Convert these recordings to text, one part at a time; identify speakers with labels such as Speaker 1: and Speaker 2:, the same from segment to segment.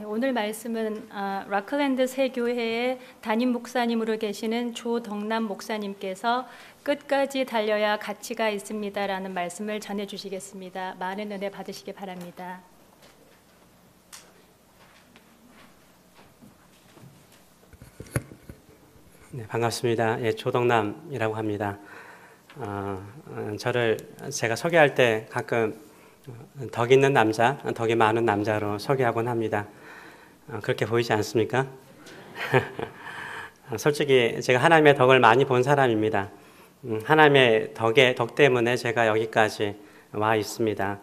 Speaker 1: 오늘 말씀은 라클랜드 새교회의 담임 목사님으로 계시는 조덕남 목사님께서 끝까지 달려야 가치가 있습니다라는 말씀을 전해주시겠습니다. 많은 은혜 받으시기 바랍니다.
Speaker 2: 네, 반갑습니다. 예, 조덕남이라고 합니다. 제가 소개할 때 가끔 덕 있는 남자, 덕이 많은 남자로 소개하곤 합니다. 그렇게 보이지 않습니까? 솔직히 제가 하나님의 덕을 많이 본 사람입니다. 하나님의 덕 때문에 제가 여기까지 와 있습니다.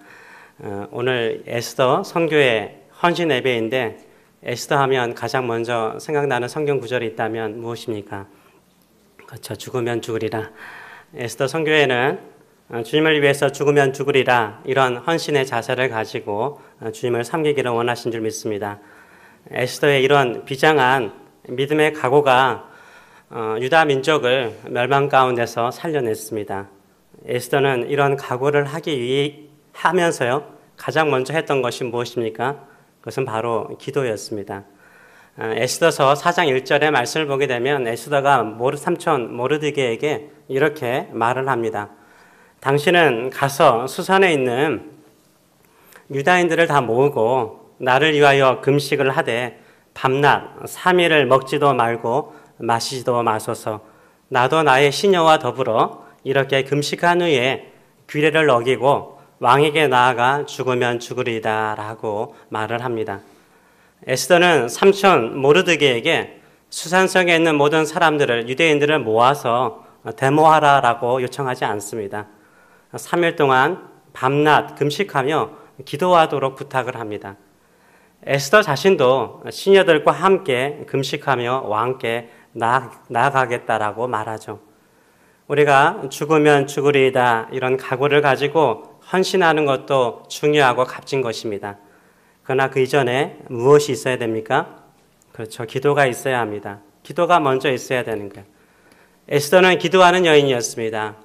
Speaker 2: 오늘 에스더 선교의 헌신 예배인데 에스더 하면 가장 먼저 생각나는 성경 구절이 있다면 무엇입니까? 그렇죠. 죽으면 죽으리라. 에스더 선교회는 주님을 위해서 죽으면 죽으리라 이런 헌신의 자세를 가지고 주님을 섬기기를 원하신 줄 믿습니다. 에스더의 이런 비장한 믿음의 각오가 유다 민족을 멸망 가운데서 살려냈습니다. 에스더는 이런 각오를 하면서요 가장 먼저 했던 것이 무엇입니까? 그것은 바로 기도였습니다. 에스더서 4장 1절의 말씀을 보게 되면 에스더가 삼촌 모르드게에게 이렇게 말을 합니다. 당신은 가서 수산에 있는 유다인들을 다 모으고 나를 위하여 금식을 하되 밤낮 3일을 먹지도 말고 마시지도 마소서. 나도 나의 시녀와 더불어 이렇게 금식한 후에 규례를 어기고 왕에게 나아가 죽으면 죽으리다 라고 말을 합니다. 에스더는 삼촌 모르드게에게 수산성에 있는 모든 사람들을 유대인들을 모아서 데모하라라고 요청하지 않습니다. 3일 동안 밤낮 금식하며 기도하도록 부탁을 합니다. 에스더 자신도 시녀들과 함께 금식하며 왕께 나아가겠다라고 말하죠. 우리가 죽으면 죽으리이다 이런 각오를 가지고 헌신하는 것도 중요하고 값진 것입니다. 그러나 그 이전에 무엇이 있어야 됩니까? 그렇죠. 기도가 있어야 합니다. 기도가 먼저 있어야 되는 거예요. 에스더는 기도하는 여인이었습니다.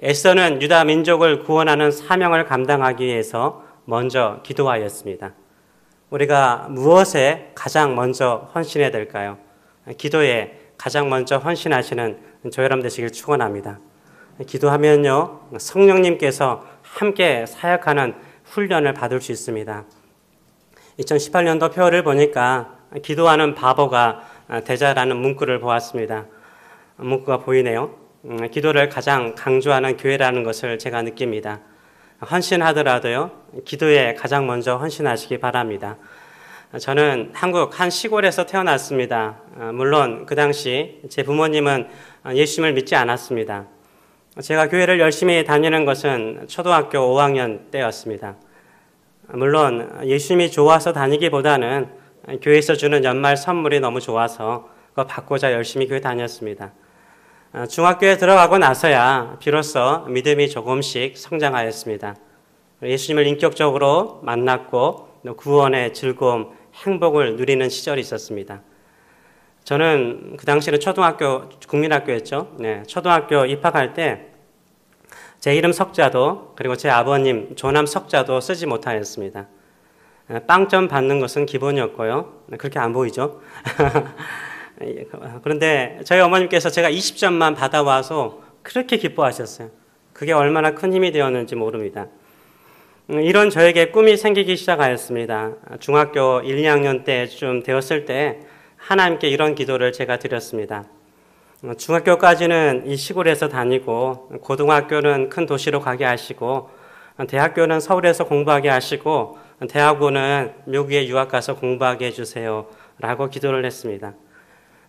Speaker 2: 에스더는 유다 민족을 구원하는 사명을 감당하기 위해서 먼저 기도하였습니다. 우리가 무엇에 가장 먼저 헌신해야 될까요? 기도에 가장 먼저 헌신하시는 저 여러분 되시길 축원합니다. 기도하면요 성령님께서 함께 사역하는 훈련을 받을 수 있습니다. 2018년도 표를 보니까 기도하는 바보가 되자라는 문구를 보았습니다. 문구가 보이네요. 기도를 가장 강조하는 교회라는 것을 제가 느낍니다. 헌신하더라도요 기도에 가장 먼저 헌신하시기 바랍니다. 저는 한국 한 시골에서 태어났습니다. 물론 그 당시 제 부모님은 예수님을 믿지 않았습니다. 제가 교회를 열심히 다니는 것은 초등학교 5학년 때였습니다. 물론 예수님이 좋아서 다니기보다는 교회에서 주는 연말 선물이 너무 좋아서 그거 받고자 열심히 교회 다녔습니다. 중학교에 들어가고 나서야 비로소 믿음이 조금씩 성장하였습니다. 예수님을 인격적으로 만났고 구원의 즐거움, 행복을 누리는 시절이 있었습니다. 저는 그 당시에는 초등학교, 국민학교였죠. 네, 초등학교 입학할 때 제 이름 석자도 그리고 제 아버님 조남 석자도 쓰지 못하였습니다. 빵점 받는 것은 기본이었고요. 그렇게 안 보이죠? 그런데 저희 어머님께서 제가 20점만 받아와서 그렇게 기뻐하셨어요. 그게 얼마나 큰 힘이 되었는지 모릅니다. 이런 저에게 꿈이 생기기 시작하였습니다. 중학교 1, 2학년 때쯤 되었을 때 하나님께 이런 기도를 제가 드렸습니다. 중학교까지는 이 시골에서 다니고 고등학교는 큰 도시로 가게 하시고 대학교는 서울에서 공부하게 하시고 대학원은 미국에 유학 가서 공부하게 해주세요 라고 기도를 했습니다.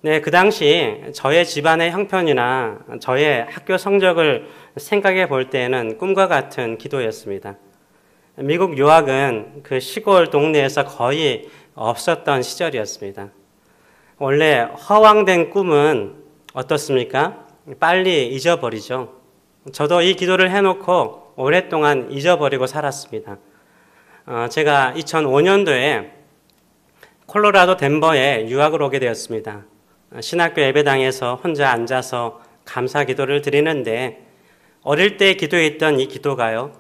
Speaker 2: 네, 그 당시 저의 집안의 형편이나 저의 학교 성적을 생각해 볼 때는 꿈과 같은 기도였습니다. 미국 유학은 그 시골 동네에서 거의 없었던 시절이었습니다. 원래 허황된 꿈은 어떻습니까? 빨리 잊어버리죠. 저도 이 기도를 해놓고 오랫동안 잊어버리고 살았습니다. 제가 2005년도에 콜로라도 덴버에 유학을 오게 되었습니다. 신학교 예배당에서 혼자 앉아서 감사 기도를 드리는데 어릴 때 기도했던 이 기도가요,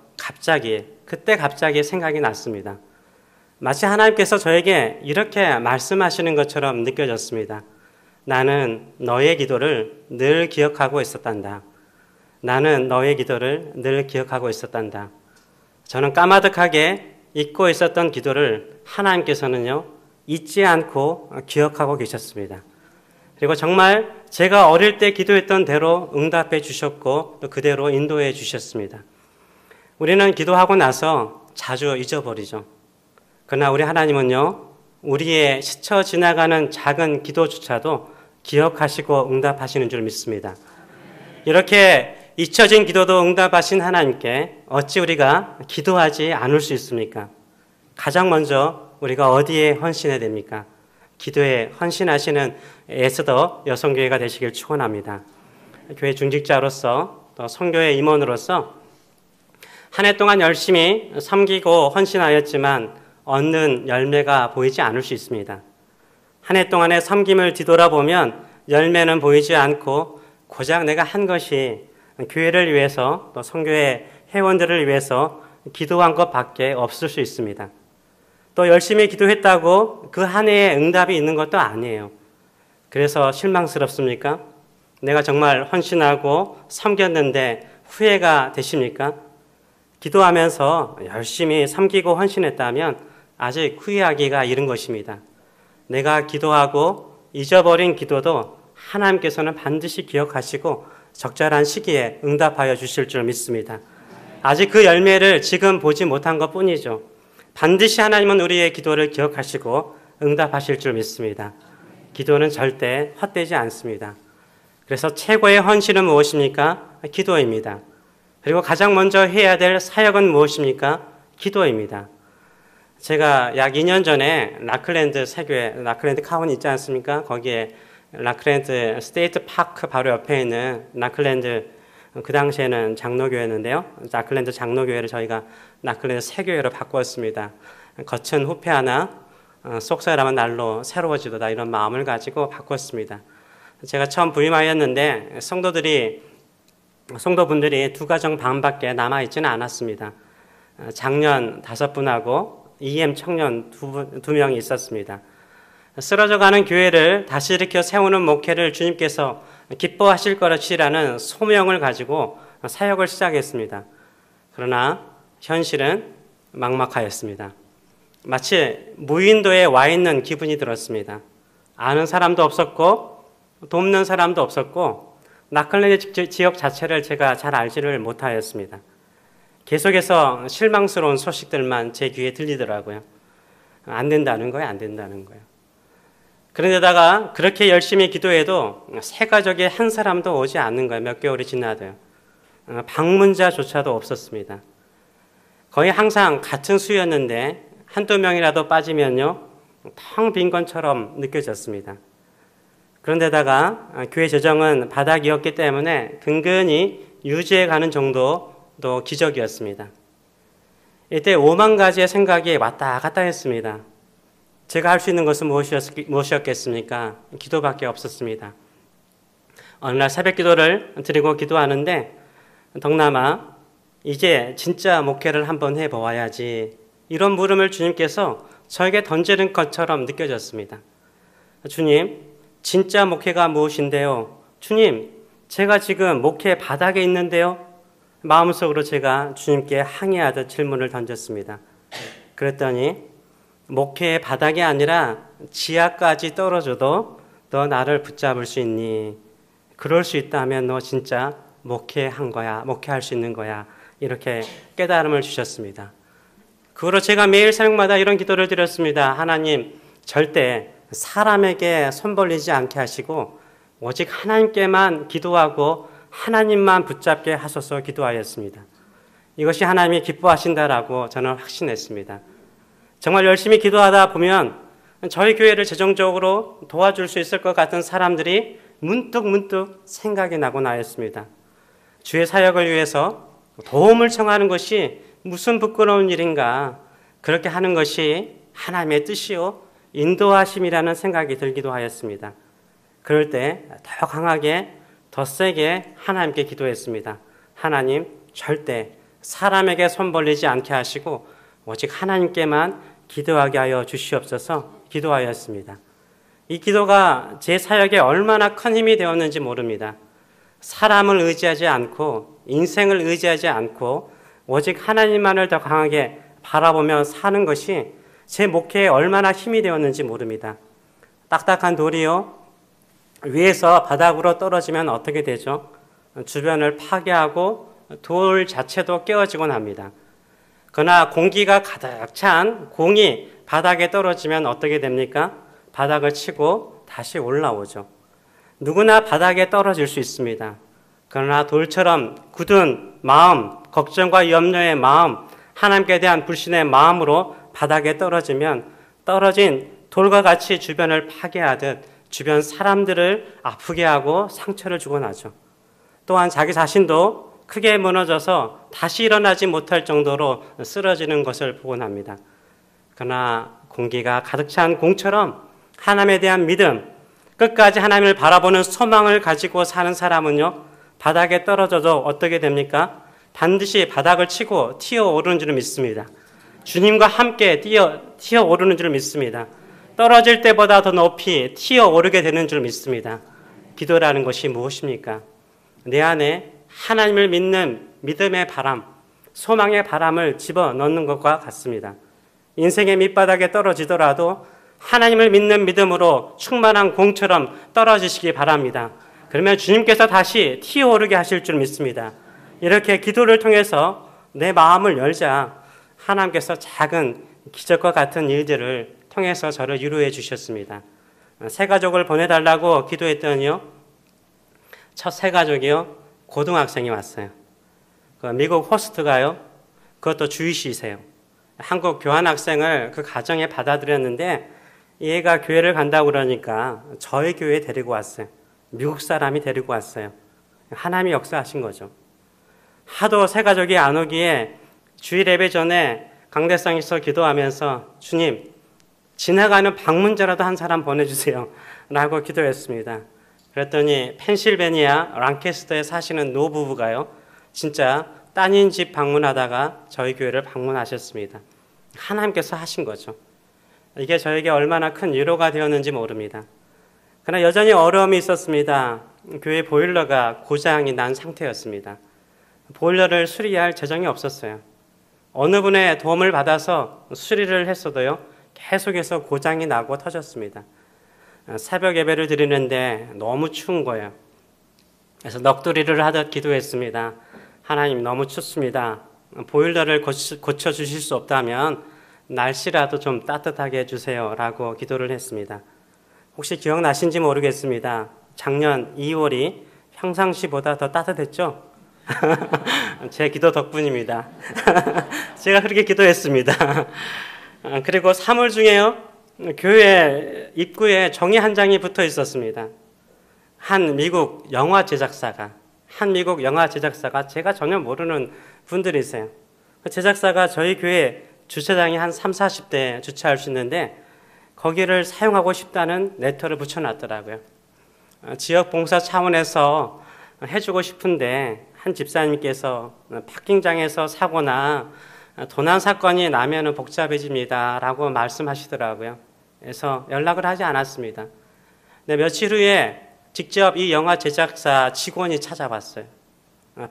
Speaker 2: 그때 갑자기 생각이 났습니다. 마치 하나님께서 저에게 이렇게 말씀하시는 것처럼 느껴졌습니다. 나는 너의 기도를 늘 기억하고 있었단다. 나는 너의 기도를 늘 기억하고 있었단다. 저는 까마득하게 잊고 있었던 기도를 하나님께서는요, 잊지 않고 기억하고 계셨습니다. 그리고 정말 제가 어릴 때 기도했던 대로 응답해 주셨고 또 그대로 인도해 주셨습니다. 우리는 기도하고 나서 자주 잊어버리죠. 그러나 우리 하나님은요, 우리의 스쳐 지나가는 작은 기도조차도 기억하시고 응답하시는 줄 믿습니다. 이렇게 잊혀진 기도도 응답하신 하나님께 어찌 우리가 기도하지 않을 수 있습니까? 가장 먼저 우리가 어디에 헌신해야 됩니까? 기도에 헌신하시는 에스더 여성교회가 되시길 축원합니다. 교회 중직자로서 또 선교회 임원으로서 한 해 동안 열심히 섬기고 헌신하였지만 얻는 열매가 보이지 않을 수 있습니다. 한 해 동안의 섬김을 뒤돌아보면 열매는 보이지 않고 고작 내가 한 것이 교회를 위해서 또 선교회 회원들을 위해서 기도한 것밖에 없을 수 있습니다. 또 열심히 기도했다고 그 한 해에 응답이 있는 것도 아니에요. 그래서 실망스럽습니까? 내가 정말 헌신하고 섬겼는데 후회가 되십니까? 기도하면서 열심히 섬기고 헌신했다면 아직 후회하기가 이른 것입니다. 내가 기도하고 잊어버린 기도도 하나님께서는 반드시 기억하시고 적절한 시기에 응답하여 주실 줄 믿습니다. 아직 그 열매를 지금 보지 못한 것뿐이죠. 반드시 하나님은 우리의 기도를 기억하시고 응답하실 줄 믿습니다. 기도는 절대 헛되지 않습니다. 그래서 최고의 헌신은 무엇입니까? 기도입니다. 그리고 가장 먼저 해야 될 사역은 무엇입니까? 기도입니다. 제가 약 2년 전에 라클랜드 세교회, 라클랜드 카운티 있지 않습니까? 거기에 라클랜드 스테이트 파크 바로 옆에 있는 라클랜드, 그 당시에는 장로교회였는데요. 라클랜드 장로교회를 저희가 라클랜드 세교회로 바꾸었습니다. 거친 후패 하나, 쏙살하면 날로 새로워지도다, 이런 마음을 가지고 바꿨습니다. 제가 처음 부임하였는데 성도분들이 2가정 반밖에 남아있지는 않았습니다. 장년 5분하고 EM 청년 2명이 있었습니다. 쓰러져가는 교회를 다시 일으켜 세우는 목회를 주님께서 기뻐하실 것이라는 소명을 가지고 사역을 시작했습니다. 그러나 현실은 막막하였습니다. 마치 무인도에 와 있는 기분이 들었습니다. 아는 사람도 없었고 돕는 사람도 없었고 라클랜드 지역 자체를 제가 잘 알지를 못하였습니다. 계속해서 실망스러운 소식들만 제 귀에 들리더라고요. 안 된다는 거예요, 안 된다는 거예요. 그런데다가 그렇게 열심히 기도해도 새 가족의 한 사람도 오지 않는 거예요. 몇 개월이 지나도요. 방문자조차도 없었습니다. 거의 항상 같은 수였는데 한두 명이라도 빠지면요, 텅 빈 것처럼 느껴졌습니다. 그런데다가 교회 재정은 바닥이었기 때문에 근근히 유지해가는 정도도 기적이었습니다. 이때 5만 가지의 생각이 왔다 갔다 했습니다. 제가 할 수 있는 것은 무엇이었겠습니까? 기도밖에 없었습니다. 어느 날 새벽 기도를 드리고 기도하는데 덕남아, 이제 진짜 목회를 한번 해보아야지, 이런 물음을 주님께서 저에게 던지는 것처럼 느껴졌습니다. 주님, 진짜 목회가 무엇인데요? 주님, 제가 지금 목회 바닥에 있는데요? 마음속으로 제가 주님께 항의하듯 질문을 던졌습니다. 그랬더니 목회의 바닥이 아니라 지하까지 떨어져도 너 나를 붙잡을 수 있니? 그럴 수 있다면 너 진짜 목회한 거야, 목회할 수 있는 거야, 이렇게 깨달음을 주셨습니다. 그 후로 제가 매일 새벽마다 이런 기도를 드렸습니다. 하나님, 절대 사람에게 손 벌리지 않게 하시고 오직 하나님께만 기도하고 하나님만 붙잡게 하소서 기도하였습니다. 이것이 하나님이 기뻐하신다라고 저는 확신했습니다. 정말 열심히 기도하다 보면 저희 교회를 재정적으로 도와줄 수 있을 것 같은 사람들이 문득 생각이 나곤 하였습니다. 주의 사역을 위해서 도움을 청하는 것이 무슨 부끄러운 일인가, 그렇게 하는 것이 하나님의 뜻이요 인도하심이라는 생각이 들기도 하였습니다. 그럴 때 더 강하게, 더 세게 하나님께 기도했습니다. 하나님, 절대 사람에게 손 벌리지 않게 하시고 오직 하나님께만 기도하게 하여 주시옵소서 기도하였습니다. 이 기도가 제 사역에 얼마나 큰 힘이 되었는지 모릅니다. 사람을 의지하지 않고 인생을 의지하지 않고 오직 하나님만을 더 강하게 바라보며 사는 것이 제 목회에 얼마나 힘이 되었는지 모릅니다. 딱딱한 돌이요, 위에서 바닥으로 떨어지면 어떻게 되죠? 주변을 파괴하고 돌 자체도 깨어지곤 합니다. 그러나 공기가 가득 찬 공이 바닥에 떨어지면 어떻게 됩니까? 바닥을 치고 다시 올라오죠. 누구나 바닥에 떨어질 수 있습니다. 그러나 돌처럼 굳은 마음, 걱정과 염려의 마음, 하나님께 대한 불신의 마음으로 바닥에 떨어지면 떨어진 돌과 같이 주변을 파괴하듯 주변 사람들을 아프게 하고 상처를 주곤 하죠. 또한 자기 자신도 크게 무너져서 다시 일어나지 못할 정도로 쓰러지는 것을 보곤 합니다. 그러나 공기가 가득 찬 공처럼 하나님에 대한 믿음, 끝까지 하나님을 바라보는 소망을 가지고 사는 사람은요, 바닥에 떨어져도 어떻게 됩니까? 반드시 바닥을 치고 튀어오르는 줄 믿습니다. 주님과 함께 튀어오르는 줄 믿습니다. 떨어질 때보다 더 높이 튀어오르게 되는 줄 믿습니다. 기도라는 것이 무엇입니까? 내 안에 하나님을 믿는 믿음의 바람, 소망의 바람을 집어넣는 것과 같습니다. 인생의 밑바닥에 떨어지더라도 하나님을 믿는 믿음으로 충만한 공처럼 떨어지시기 바랍니다. 그러면 주님께서 다시 튀어오르게 하실 줄 믿습니다. 이렇게 기도를 통해서 내 마음을 열자 하나님께서 작은 기적과 같은 일들을 통해서 저를 위로해 주셨습니다. 새 가족을 보내달라고 기도했더니요, 첫 새 가족이요, 고등학생이 왔어요. 미국 호스트가요, 그것도 주이시세요. 한국 교환학생을 그 가정에 받아들였는데 얘가 교회를 간다고 그러니까 저희 교회에 데리고 왔어요. 미국 사람이 데리고 왔어요. 하나님이 역사하신 거죠. 하도 새 가족이 안 오기에 주일 예배 전에 강대상에서 기도하면서 주님, 지나가는 방문자라도 한 사람 보내주세요 라고 기도했습니다. 그랬더니 펜실베니아 랑캐스터에 사시는 노부부가요, 진짜 따님 집 방문하다가 저희 교회를 방문하셨습니다. 하나님께서 하신 거죠. 이게 저에게 얼마나 큰 위로가 되었는지 모릅니다. 그러나 여전히 어려움이 있었습니다. 교회 보일러가 고장이 난 상태였습니다. 보일러를 수리할 재정이 없었어요. 어느 분의 도움을 받아서 수리를 했어도요, 계속해서 고장이 나고 터졌습니다. 새벽 예배를 드리는데 너무 추운 거예요. 그래서 넋두리를 하듯 기도했습니다. 하나님, 너무 춥습니다. 보일러를 고쳐주실 수 없다면 날씨라도 좀 따뜻하게 해주세요 라고 기도를 했습니다. 혹시 기억나신지 모르겠습니다. 작년 2월이 평상시보다 더 따뜻했죠? 제 기도 덕분입니다. 제가 그렇게 기도했습니다. 그리고 3월 중에요, 교회 입구에 종이 한 장이 붙어 있었습니다. 한 미국 영화 제작사가 제가 전혀 모르는 분들이세요. 그 제작사가 저희 교회 주차장이 한 30, 40대 주차할 수 있는데 거기를 사용하고 싶다는 레터를 붙여놨더라고요. 지역 봉사 차원에서 해주고 싶은데 한 집사님께서 파킹장에서 사고나 도난 사건이 나면 복잡해집니다 라고 말씀하시더라고요. 그래서 연락을 하지 않았습니다. 근데 며칠 후에 직접 이 영화 제작사 직원이 찾아왔어요.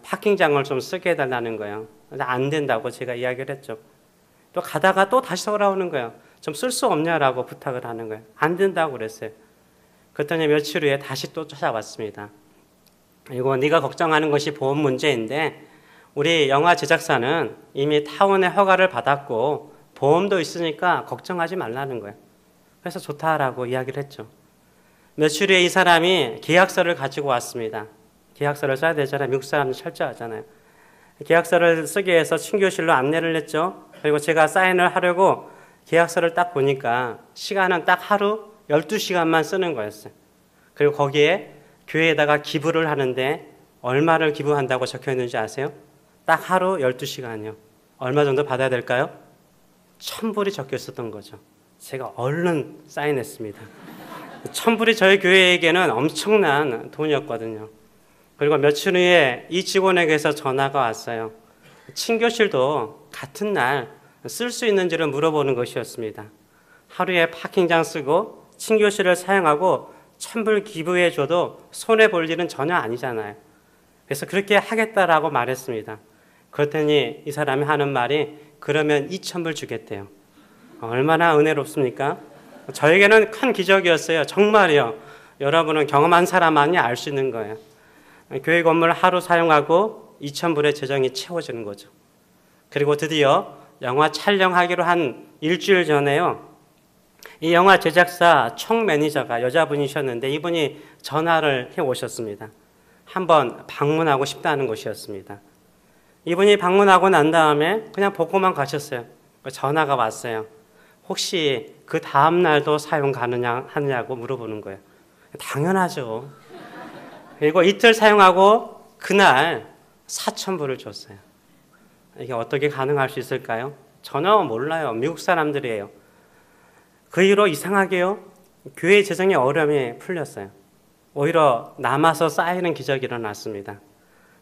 Speaker 2: 파킹장을 좀 쓰게 해달라는 거예요. 안 된다고 제가 이야기를 했죠. 또 가다가 또 다시 돌아오는 거예요. 좀 쓸 수 없냐라고 부탁을 하는 거예요. 안 된다고 그랬어요. 그랬더니 며칠 후에 다시 또 찾아왔습니다. 이거 네가 걱정하는 것이 보험 문제인데 우리 영화 제작사는 이미 타운의 허가를 받았고 보험도 있으니까 걱정하지 말라는 거예요. 그래서 좋다라고 이야기를 했죠. 며칠 후에 이 사람이 계약서를 가지고 왔습니다. 계약서를 써야 되잖아요. 미국 사람들 철저하잖아요. 계약서를 쓰기 위해서 친교실로 안내를 했죠. 그리고 제가 사인을 하려고 계약서를 딱 보니까 시간은 딱 하루 12시간만 쓰는 거였어요. 그리고 거기에 교회에다가 기부를 하는데 얼마를 기부한다고 적혀 있는지 아세요? 딱 하루 12시간이요. 얼마 정도 받아야 될까요? 1,000불이 적혀 있었던 거죠. 제가 얼른 사인했습니다. 1,000불이 저희 교회에게는 엄청난 돈이었거든요. 그리고 며칠 후에 이 직원에게서 전화가 왔어요. 친교실도 같은 날 쓸 수 있는지를 물어보는 것이었습니다. 하루에 파킹장 쓰고 친교실을 사용하고 천불 기부해줘도 손해볼 일은 전혀 아니잖아요. 그래서 그렇게 하겠다라고 말했습니다. 그랬더니 이 사람이 하는 말이 그러면 2,000불 주겠대요. 얼마나 은혜롭습니까? 저에게는 큰 기적이었어요. 정말이요. 여러분은 경험한 사람만이 알 수 있는 거예요. 교회 건물 하루 사용하고 2,000불의 재정이 채워지는 거죠. 그리고 드디어 영화 촬영하기로 한 일주일 전에요. 이 영화 제작사 총 매니저가 여자분이셨는데 이분이 전화를 해 오셨습니다. 한번 방문하고 싶다는 것이었습니다. 이분이 방문하고 난 다음에 그냥 보고만 가셨어요. 전화가 왔어요. 혹시 그 다음 날도 사용 가능하냐고 물어보는 거예요. 당연하죠. 그리고 이틀 사용하고 그날 4,000불을 줬어요. 이게 어떻게 가능할 수 있을까요? 전혀 몰라요. 미국 사람들이에요. 그 이후로 이상하게요. 교회 재정의 어려움이 풀렸어요. 오히려 남아서 쌓이는 기적이 일어났습니다.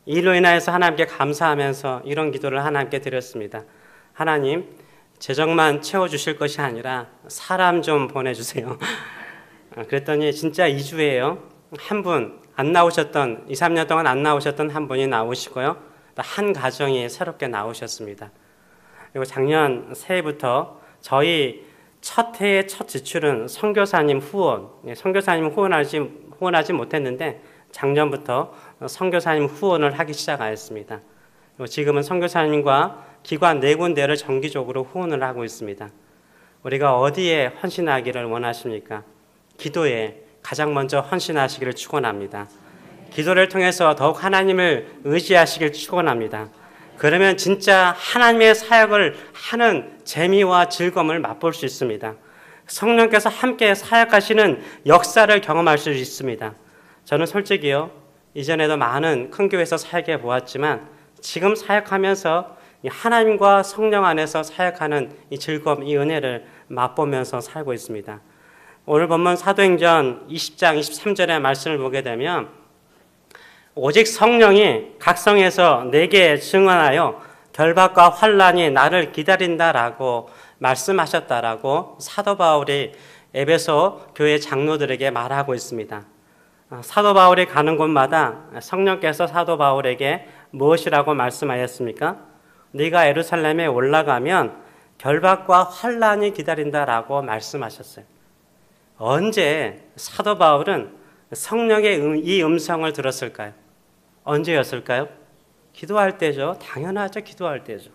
Speaker 2: 이로 인하여서 하나님께 감사하면서 이런 기도를 하나님께 드렸습니다. 하나님, 재정만 채워주실 것이 아니라 사람 좀 보내주세요. 그랬더니 진짜 2주에요. 한 분 안 나오셨던 2, 3년 동안 안 나오셨던 한 분이 나오시고요. 또 한 가정이 새롭게 나오셨습니다. 그리고 작년 새해부터 저희 첫 해의 첫 지출은 선교사님 후원. 선교사님 후원하지 못했는데 작년부터 선교사님 후원을 하기 시작하였습니다. 그리고 지금은 선교사님과 기관 4군데를 정기적으로 후원을 하고 있습니다. 우리가 어디에 헌신하기를 원하십니까? 기도에 가장 먼저 헌신하시기를 축원합니다. 기도를 통해서 더욱 하나님을 의지하시길 축원합니다. 그러면 진짜 하나님의 사역을 하는 재미와 즐거움을 맛볼 수 있습니다. 성령께서 함께 사역하시는 역사를 경험할 수 있습니다. 저는 솔직히요, 이전에도 많은 큰 교회에서 사역해 보았지만 지금 사역하면서 하나님과 성령 안에서 사역하는 이 즐거움, 이 은혜를 맛보면서 살고 있습니다. 오늘 본문 사도행전 20장 23절의 말씀을 보게 되면 오직 성령이 각성에서 내게 증언하여 결박과 환난이 나를 기다린다라고 말씀하셨다라고 사도 바울이 에베소 교회 장로들에게 말하고 있습니다. 사도 바울이 가는 곳마다 성령께서 사도 바울에게 무엇이라고 말씀하였습니까? 네가 예루살렘에 올라가면 결박과 환난이 기다린다라고 말씀하셨어요. 언제 사도 바울은 성령의 이 음성을 들었을까요? 언제였을까요? 기도할 때죠. 당연하죠. 기도할 때죠.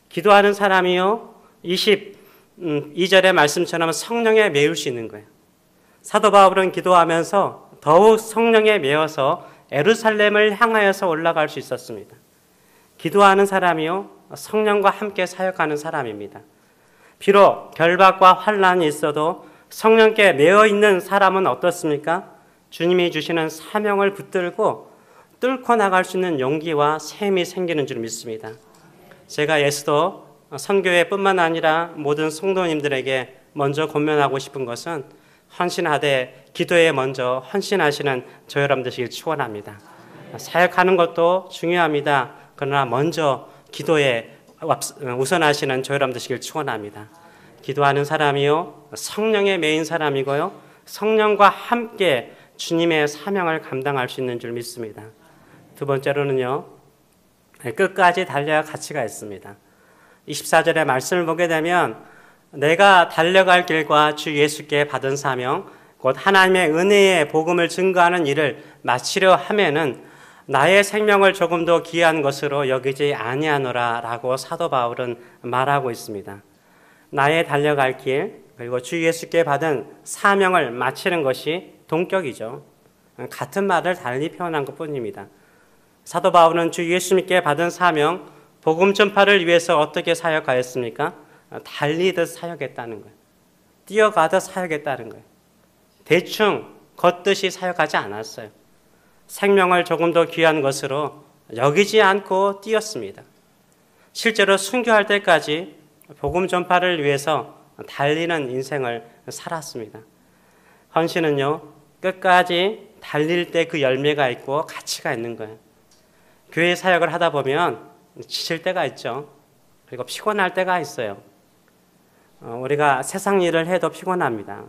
Speaker 2: 기도하는 사람이요. 22절의 말씀처럼 성령에 매일 수 있는 거예요. 사도 바울은 기도하면서 더욱 성령에 매여서 예루살렘을 향하여서 올라갈 수 있었습니다. 기도하는 사람이요. 성령과 함께 사역하는 사람입니다. 비록 결박과 환난이 있어도 성령께 매여 있는 사람은 어떻습니까? 주님이 주시는 사명을 붙들고 뚫고 나갈 수 있는 용기와 샘이 생기는 줄 믿습니다. 제가 예수도 선교회뿐만 아니라 모든 성도님들에게 먼저 권면하고 싶은 것은 헌신하되 기도에 먼저 헌신하시는 저 여러분 되시길 축원합니다. 사역하는 것도 중요합니다. 그러나 먼저 기도에 우선하시는 저 여러분 되시길 축원합니다. 기도하는 사람이요, 성령에 매인 사람이고요, 성령과 함께 주님의 사명을 감당할 수 있는 줄 믿습니다. 두 번째로는요, 끝까지 달려야 가치가 있습니다. 24절의 말씀을 보게 되면 내가 달려갈 길과 주 예수께 받은 사명, 곧 하나님의 은혜의 복음을 증거하는 일을 마치려 하면은 나의 생명을 조금 더 귀한 것으로 여기지 아니하노라 라고 사도 바울은 말하고 있습니다. 나의 달려갈 길, 그리고 주 예수께 받은 사명을 마치는 것이 동격이죠. 같은 말을 달리 표현한 것뿐입니다. 사도 바울은 주 예수님께 받은 사명, 복음 전파를 위해서 어떻게 사역하였습니까? 달리듯 사역했다는 거예요. 뛰어가듯 사역했다는 거예요. 대충 걷듯이 사역하지 않았어요. 생명을 조금 더 귀한 것으로 여기지 않고 뛰었습니다. 실제로 순교할 때까지 복음 전파를 위해서 달리는 인생을 살았습니다. 헌신은요, 끝까지 달릴 때 그 열매가 있고 가치가 있는 거예요. 교회 사역을 하다 보면 지칠 때가 있죠. 그리고 피곤할 때가 있어요. 우리가 세상 일을 해도 피곤합니다.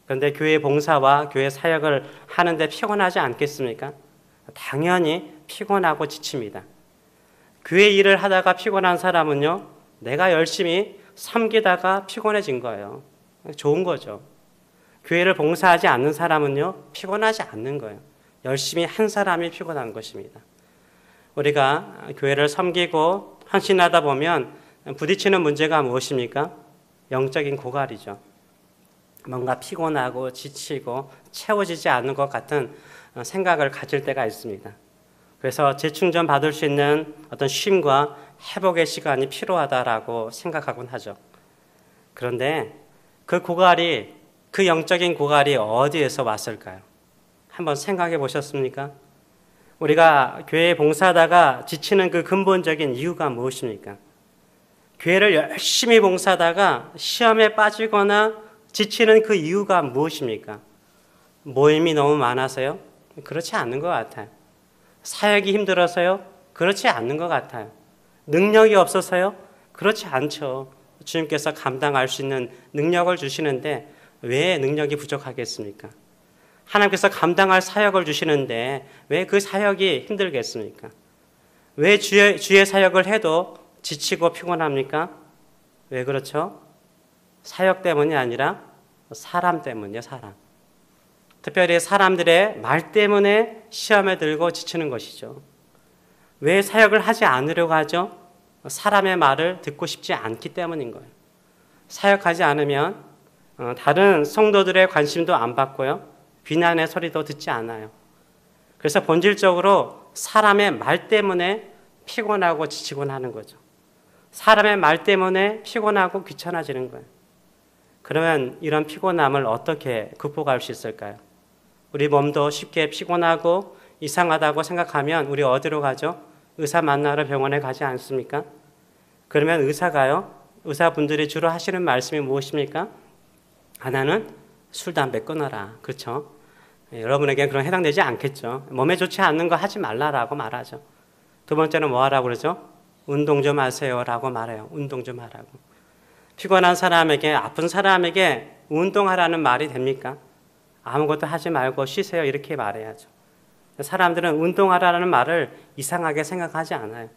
Speaker 2: 그런데 교회 봉사와 교회 사역을 하는데 피곤하지 않겠습니까? 당연히 피곤하고 지칩니다. 교회 일을 하다가 피곤한 사람은요, 내가 열심히 섬기다가 피곤해진 거예요. 좋은 거죠. 교회를 봉사하지 않는 사람은요, 피곤하지 않는 거예요. 열심히 한 사람이 피곤한 것입니다. 우리가 교회를 섬기고 헌신하다 보면 부딪히는 문제가 무엇입니까? 영적인 고갈이죠. 뭔가 피곤하고 지치고 채워지지 않는 것 같은 생각을 가질 때가 있습니다. 그래서 재충전 받을 수 있는 어떤 쉼과 회복의 시간이 필요하다라고 생각하곤 하죠. 그런데 그 고갈이, 그 영적인 고갈이 어디에서 왔을까요? 한번 생각해 보셨습니까? 우리가 교회에 봉사하다가 지치는 그 근본적인 이유가 무엇입니까? 교회를 열심히 봉사하다가 시험에 빠지거나 지치는 그 이유가 무엇입니까? 모임이 너무 많아서요? 그렇지 않는 것 같아요. 사역이 힘들어서요? 그렇지 않는 것 같아요. 능력이 없어서요? 그렇지 않죠. 주님께서 감당할 수 있는 능력을 주시는데 왜 능력이 부족하겠습니까? 하나님께서 감당할 사역을 주시는데 왜 그 사역이 힘들겠습니까? 왜 주의 사역을 해도 지치고 피곤합니까? 왜 그렇죠? 사역 때문이 아니라 사람 때문이요, 사람. 특별히 사람들의 말 때문에 시험에 들고 지치는 것이죠. 왜 사역을 하지 않으려고 하죠? 사람의 말을 듣고 싶지 않기 때문인 거예요. 사역하지 않으면 다른 성도들의 관심도 안 받고요. 비난의 소리도 듣지 않아요. 그래서 본질적으로 사람의 말 때문에 피곤하고 지치곤 하는 거죠. 사람의 말 때문에 피곤하고 귀찮아지는 거예요. 그러면 이런 피곤함을 어떻게 극복할 수 있을까요? 우리 몸도 쉽게 피곤하고 이상하다고 생각하면 우리 어디로 가죠? 의사 만나러 병원에 가지 않습니까? 그러면 의사가요, 의사분들이 주로 하시는 말씀이 무엇입니까? 하나는 술, 담배 끊어라. 그렇죠? 여러분에게 그런 해당되지 않겠죠. 몸에 좋지 않는 거 하지 말라라고 말하죠. 두 번째는 뭐 하라고 그러죠? 운동 좀 하세요라고 말해요. 운동 좀 하라고. 피곤한 사람에게, 아픈 사람에게 운동하라는 말이 됩니까? 아무것도 하지 말고 쉬세요 이렇게 말해야죠. 사람들은 운동하라는 말을 이상하게 생각하지 않아요.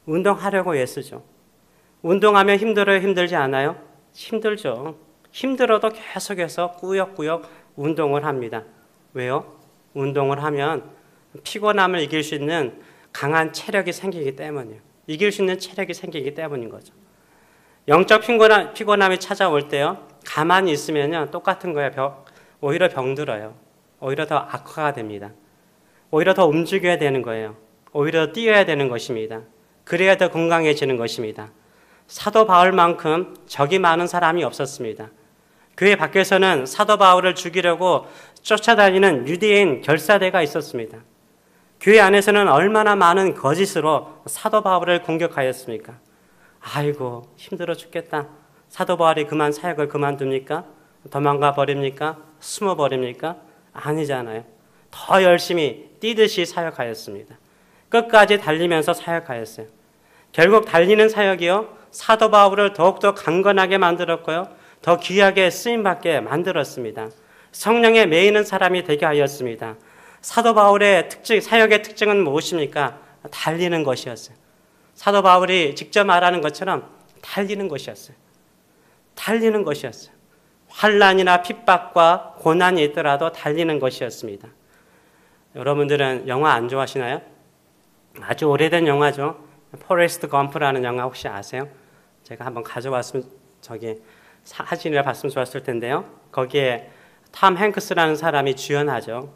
Speaker 2: 운동하려고 애쓰죠. 운동하면 힘들어요, 힘들지 않아요? 힘들죠. 힘들어도 계속해서 꾸역꾸역 운동을 합니다. 왜요? 운동을 하면 피곤함을 이길 수 있는 강한 체력이 생기기 때문이에요. 이길 수 있는 체력이 생기기 때문인 거죠. 영적 피곤함이 찾아올 때요, 가만히 있으면요, 똑같은 거예요. 오히려 병들어요. 오히려 더 악화가 됩니다. 오히려 더 움직여야 되는 거예요. 오히려 뛰어야 되는 것입니다. 그래야 더 건강해지는 것입니다. 사도 바울만큼 적이 많은 사람이 없었습니다. 교회 밖에서는 사도 바울을 죽이려고 쫓아다니는 유대인 결사대가 있었습니다. 교회 안에서는 얼마나 많은 거짓으로 사도 바울을 공격하였습니까? 아이고 힘들어 죽겠다. 사도 바울이 사역을 그만둡니까? 도망가 버립니까? 숨어 버립니까? 아니잖아요. 더 열심히 뛰듯이 사역하였습니다. 끝까지 달리면서 사역하였어요. 결국 달리는 사역이요, 사도 바울을 더욱더 강건하게 만들었고요, 더 귀하게 쓰임받게 만들었습니다. 성령에 매이는 사람이 되게 하였습니다. 사도 바울의 사역의 특징은 무엇입니까? 달리는 것이었어요. 사도 바울이 직접 말하는 것처럼 달리는 것이었어요. 달리는 것이었어요. 환난이나 핍박과 고난이 있더라도 달리는 것이었습니다. 여러분들은 영화 안 좋아하시나요? 아주 오래된 영화죠. 포레스트 검프라는 영화 혹시 아세요? 제가 한번 가져왔으면 사진을 봤으면 좋았을 텐데요. 거기에 톰 행크스라는 사람이 주연하죠.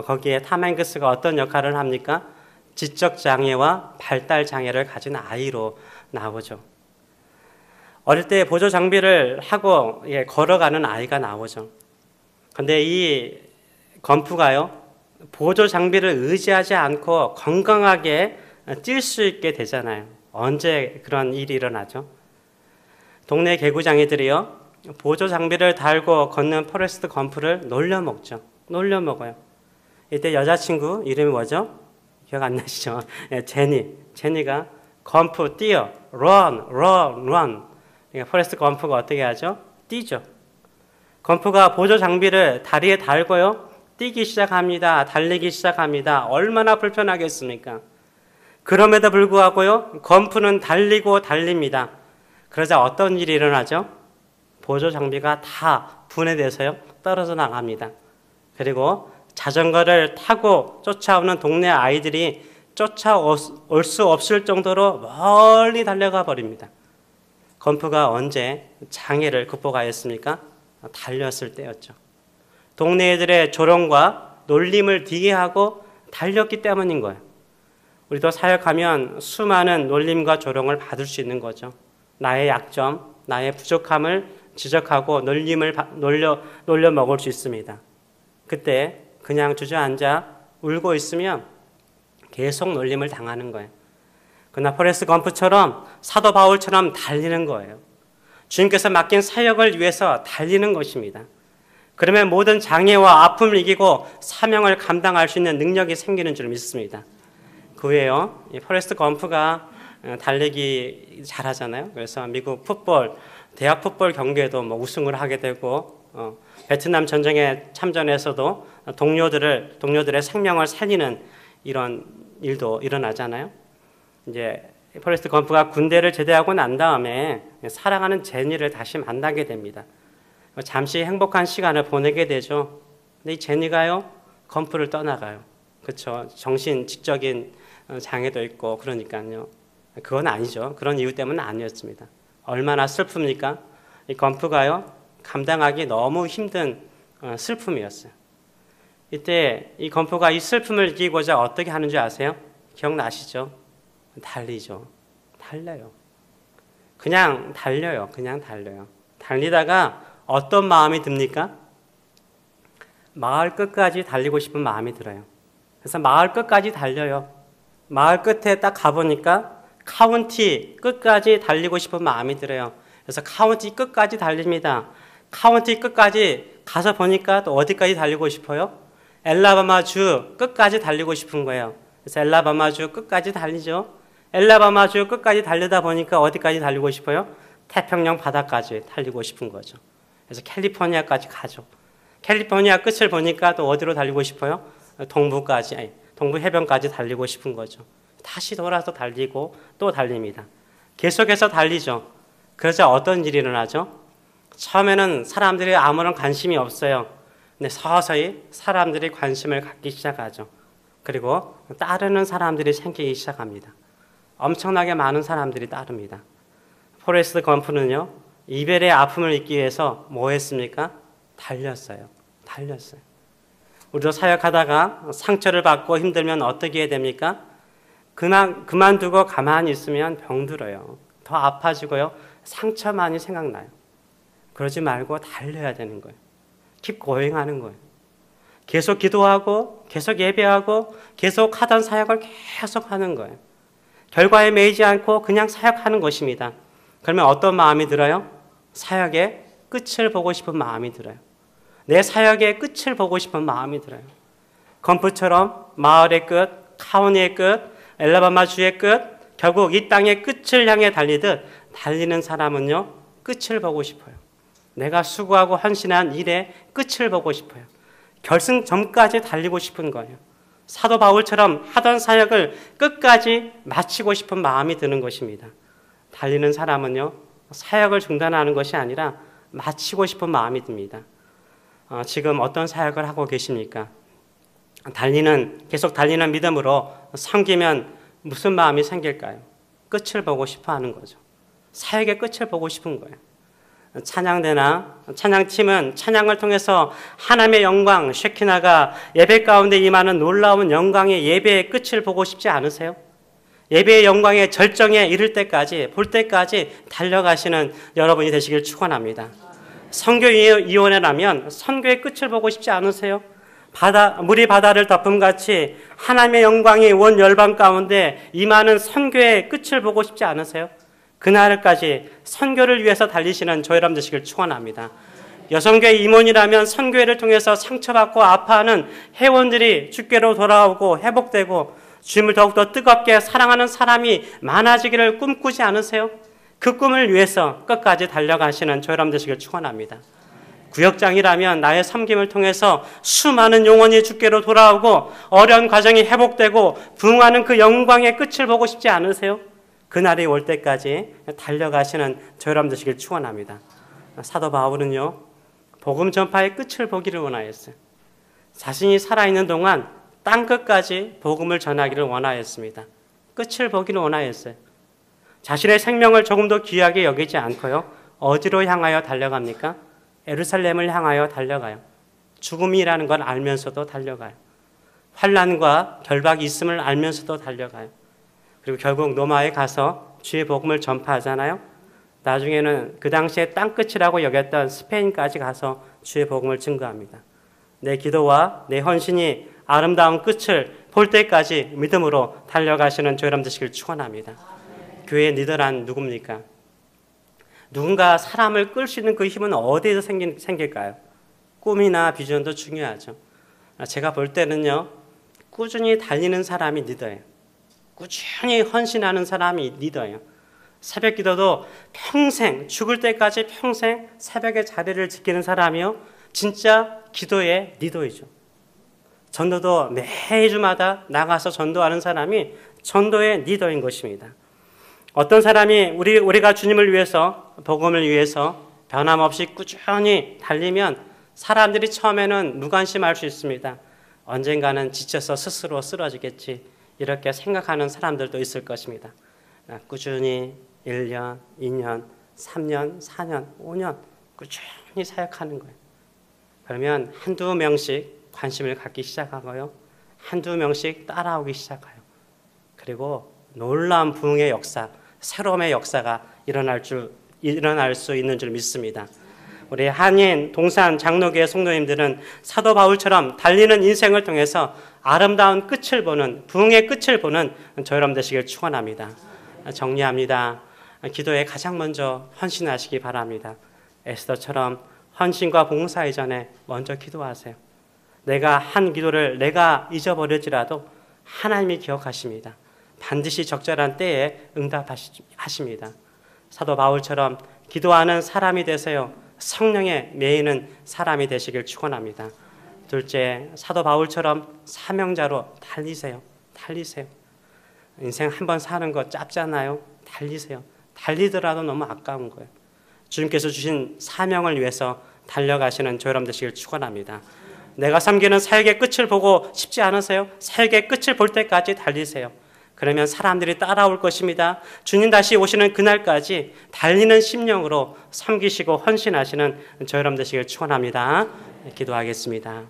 Speaker 2: 거기에 톰 행크스가 어떤 역할을 합니까? 지적 장애와 발달 장애를 가진 아이로 나오죠. 어릴 때 보조 장비를 하고 걸어가는 아이가 나오죠. 그런데 이 검프가요, 보조 장비를 의지하지 않고 건강하게 뛸 수 있게 되잖아요. 언제 그런 일이 일어나죠? 동네 개구장이들이요, 보조 장비를 달고 걷는 포레스트 검프를 놀려먹죠. 놀려먹어요. 이때 여자친구 이름이 뭐죠? 기억 안 나시죠? 제니가 검프 뛰어, run. 그러니까 포레스트 검프가 어떻게 하죠? 뛰죠. 검프가 보조 장비를 다리에 달고요. 뛰기 시작합니다. 달리기 시작합니다. 얼마나 불편하겠습니까? 그럼에도 불구하고요. 검프는 달리고 달립니다. 그러자 어떤 일이 일어나죠? 보조 장비가 다 분해돼서요. 떨어져 나갑니다. 그리고 자전거를 타고 쫓아오는 동네 아이들이 쫓아올 수 없을 정도로 멀리 달려가 버립니다. 검프가 언제 장애를 극복하였습니까? 달렸을 때였죠. 동네 애들의 조롱과 놀림을 디게하고 달렸기 때문인 거예요. 우리도 사역하면 수많은 놀림과 조롱을 받을 수 있는 거죠. 나의 약점, 나의 부족함을 지적하고 놀려 먹을 수 있습니다. 그때 그냥 주저앉아 울고 있으면 계속 놀림을 당하는 거예요. 그러나 포레스트 검프처럼 사도 바울처럼 달리는 거예요. 주님께서 맡긴 사역을 위해서 달리는 것입니다. 그러면 모든 장애와 아픔을 이기고 사명을 감당할 수 있는 능력이 생기는 줄 믿습니다. 그 후에요, 포레스트 검프가 달리기 잘하잖아요. 그래서 미국 대학 풋볼 경기에도 우승을 하게 되고, 베트남 전쟁에 참전해서도 동료들의 생명을 살리는 이런 일도 일어나잖아요. 이제 포레스트 검프가 군대를 제대하고 난 다음에 사랑하는 제니를 다시 만나게 됩니다. 잠시 행복한 시간을 보내게 되죠. 근데 이 제니가요, 검프를 떠나가요. 그렇죠. 정신직적인 장애도 있고 그러니까요. 그건 아니죠. 그런 이유 때문은 아니었습니다. 얼마나 슬픕니까? 이 검프가요, 감당하기 너무 힘든 슬픔이었어요. 이때 이 검프가 이 슬픔을 이기고자 어떻게 하는 줄 아세요? 기억나시죠? 달리죠. 달려요. 그냥 달려요. 달리다가 어떤 마음이 듭니까? 마을 끝까지 달리고 싶은 마음이 들어요. 그래서 마을 끝까지 달려요. 마을 끝에 딱 가보니까 카운티 끝까지 달리고 싶은 마음이 들어요. 그래서 카운티 끝까지 달립니다. 카운티 끝까지 가서 보니까 또 어디까지 달리고 싶어요? 엘라바마 주 끝까지 달리고 싶은 거예요. 그래서 엘라바마 주 끝까지 달리죠. 엘라바마 주 끝까지 달리다 보니까 어디까지 달리고 싶어요? 태평양 바다까지 달리고 싶은 거죠. 그래서 캘리포니아까지 가죠. 캘리포니아 끝을 보니까 또 어디로 달리고 싶어요? 동부 해변까지 달리고 싶은 거죠. 다시 돌아서 달리고 또 달립니다. 계속해서 달리죠. 그러자 어떤 일이 일어나죠? 처음에는 사람들이 아무런 관심이 없어요. 근데 서서히 사람들이 관심을 갖기 시작하죠. 그리고 따르는 사람들이 생기기 시작합니다. 엄청나게 많은 사람들이 따릅니다. 포레스트 검프는요, 이별의 아픔을 잊기 위해서 뭐 했습니까? 달렸어요. 우리도 사역하다가 상처를 받고 힘들면 어떻게 해야 됩니까? 그만두고 가만히 있으면 병들어요. 더 아파지고요. 상처만이 생각나요. 그러지 말고 달려야 되는 거예요. keep going 하는 거예요. 계속 기도하고 계속 예배하고 계속 하던 사역을 계속 하는 거예요. 결과에 매이지 않고 그냥 사역하는 것입니다. 그러면 어떤 마음이 들어요? 사역의 끝을 보고 싶은 마음이 들어요. 내 사역의 끝을 보고 싶은 마음이 들어요. 검프처럼 마을의 끝, 카운티의 끝, 엘라바마 주의 끝, 결국 이 땅의 끝을 향해 달리듯 달리는 사람은요, 끝을 보고 싶어요. 내가 수고하고 헌신한 일의 끝을 보고 싶어요. 결승점까지 달리고 싶은 거예요. 사도 바울처럼 하던 사역을 끝까지 마치고 싶은 마음이 드는 것입니다. 달리는 사람은요, 사역을 중단하는 것이 아니라 마치고 싶은 마음이 듭니다. 지금 어떤 사역을 하고 계십니까? 계속 달리는 믿음으로 섬기면 무슨 마음이 생길까요? 끝을 보고 싶어 하는 거죠. 사역의 끝을 보고 싶은 거예요. 찬양대나 찬양팀은 찬양을 통해서 하나님의 영광, 쉐키나가 예배 가운데 임하는 놀라운 영광의 예배의 끝을 보고 싶지 않으세요? 예배의 영광의 절정에 이를 때까지, 볼 때까지 달려가시는 여러분이 되시길 축원합니다. 선교위원회라면 선교의 끝을 보고 싶지 않으세요? 물이 바다를 덮음같이 하나님의 영광이 온 열방 가운데 임하는 선교의 끝을 보고 싶지 않으세요? 그날까지 선교를 위해서 달리시는 저 여러분 되시길 축원합니다. 여성교회 임원이라면 선교회를 통해서 상처받고 아파하는 회원들이 주께로 돌아오고 회복되고 주님을 더욱더 뜨겁게 사랑하는 사람이 많아지기를 꿈꾸지 않으세요? 그 꿈을 위해서 끝까지 달려가시는 저 여러분 되시길 축원합니다. 구역장이라면 나의 섬김을 통해서 수많은 영혼이 주께로 돌아오고 어려운 과정이 회복되고 부흥하는 그 영광의 끝을 보고 싶지 않으세요? 그날이 올 때까지 달려가시는 저 여러분 되시길 축원합니다. 사도 바울은요, 복음 전파의 끝을 보기를 원하였어요. 자신이 살아있는 동안 땅 끝까지 복음을 전하기를 원하였습니다. 끝을 보기를 원하였어요. 자신의 생명을 조금도 귀하게 여기지 않고요. 어디로 향하여 달려갑니까? 예루살렘을 향하여 달려가요. 죽음이라는 걸 알면서도 달려가요. 환난과 결박이 있음을 알면서도 달려가요. 그리고 결국 로마에 가서 주의 복음을 전파하잖아요. 나중에는 그 당시에 땅끝이라고 여겼던 스페인까지 가서 주의 복음을 증거합니다. 내 기도와 내 헌신이 아름다운 끝을 볼 때까지 믿음으로 달려가시는 저 여러분 되시길 축원합니다. 교회의 리더란 누굽니까? 누군가 사람을 끌 수 있는 그 힘은 어디에서 생길까요? 꿈이나 비전도 중요하죠. 제가 볼 때는요, 꾸준히 달리는 사람이 리더예요. 꾸준히 헌신하는 사람이 리더예요. 새벽 기도도 평생, 죽을 때까지 평생 새벽에 자리를 지키는 사람이요, 진짜 기도의 리더이죠. 전도도 매주마다 나가서 전도하는 사람이 전도의 리더인 것입니다. 어떤 사람이 우리가 주님을 위해서, 복음을 위해서 변함없이 꾸준히 달리면 사람들이 처음에는 무관심할 수 있습니다. 언젠가는 지쳐서 스스로 쓰러지겠지, 이렇게 생각하는 사람들도 있을 것입니다. 꾸준히 1년, 2년, 3년, 4년, 5년 꾸준히 사역하는 거예요. 그러면 한두 명씩 관심을 갖기 시작하고요. 한두 명씩 따라오기 시작해요. 그리고 놀라운 부흥의 역사, 새로움의 역사가 일어날 수 있는 줄 믿습니다. 우리 한인 동산 장로교회 성도님들은 사도 바울처럼 달리는 인생을 통해서 아름다운 끝을 보는, 부흥의 끝을 보는 저 여러분 되시길 축원합니다. 정리합니다. 기도에 가장 먼저 헌신하시기 바랍니다. 에스더처럼 헌신과 봉사 이전에 먼저 기도하세요. 내가 한 기도를 내가 잊어버릴지라도 하나님이 기억하십니다. 반드시 적절한 때에 응답하십니다. 사도 바울처럼 기도하는 사람이 되세요. 성령에 매이는 사람이 되시길 축원합니다. 둘째, 사도 바울처럼 사명자로 달리세요. 달리세요. 인생 한 번 사는 거 짧잖아요. 달리세요. 달리더라도 너무 아까운 거예요. 주님께서 주신 사명을 위해서 달려가시는 저 여러분 되시길 축원합니다. 내가 섬기는 사역의 끝을 보고 싶지 않으세요? 사역의 끝을 볼 때까지 달리세요. 그러면 사람들이 따라올 것입니다. 주님 다시 오시는 그날까지 달리는 심령으로 섬기시고 헌신하시는 저 여러분 되시길 축원합니다. 기도하겠습니다.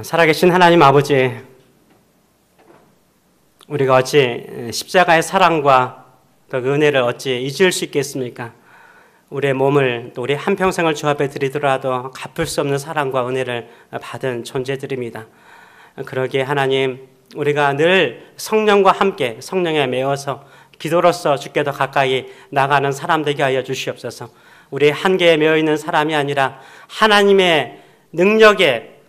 Speaker 2: 살아계신 하나님 아버지, 우리가 어찌 십자가의 사랑과 또 그 은혜를 어찌 잊을 수 있겠습니까? 우리의 몸을 또 우리 한평생을 주 앞에 드리더라도 갚을 수 없는 사랑과 은혜를 받은 존재들입니다. 그러기에 하나님, 우리가 늘 성령과 함께 성령에 매어서 기도로서 주께 더 가까이 나가는 사람 되게 하여 주시옵소서. 우리의 한계에 매어 있는 사람이 아니라 하나님의 능력에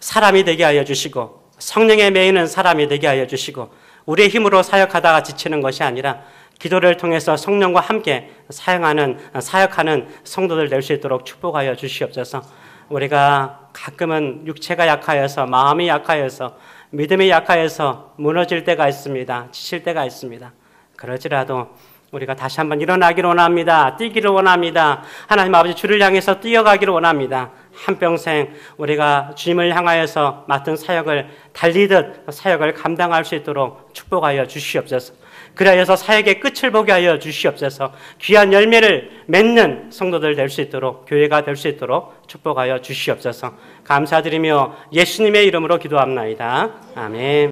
Speaker 2: 사람이 되게 하여 주시고 성령에 매이는 사람이 되게 하여 주시고 우리의 힘으로 사역하다가 지치는 것이 아니라 기도를 통해서 성령과 함께 사역하는 성도들 될 수 있도록 축복하여 주시옵소서. 우리가 가끔은 육체가 약하여서, 마음이 약하여서, 믿음이 약하여서 무너질 때가 있습니다. 지칠 때가 있습니다. 그러지라도 우리가 다시 한번 일어나기를 원합니다. 뛰기를 원합니다. 하나님 아버지, 주를 향해서 뛰어가기를 원합니다. 한평생 우리가 주님을 향하여서 맡은 사역을 달리듯 사역을 감당할 수 있도록 축복하여 주시옵소서. 그리하여서 사역의 끝을 보게 하여 주시옵소서. 귀한 열매를 맺는 성도들 될 수 있도록, 교회가 될 수 있도록 축복하여 주시옵소서. 감사드리며 예수님의 이름으로 기도합나이다. 아멘.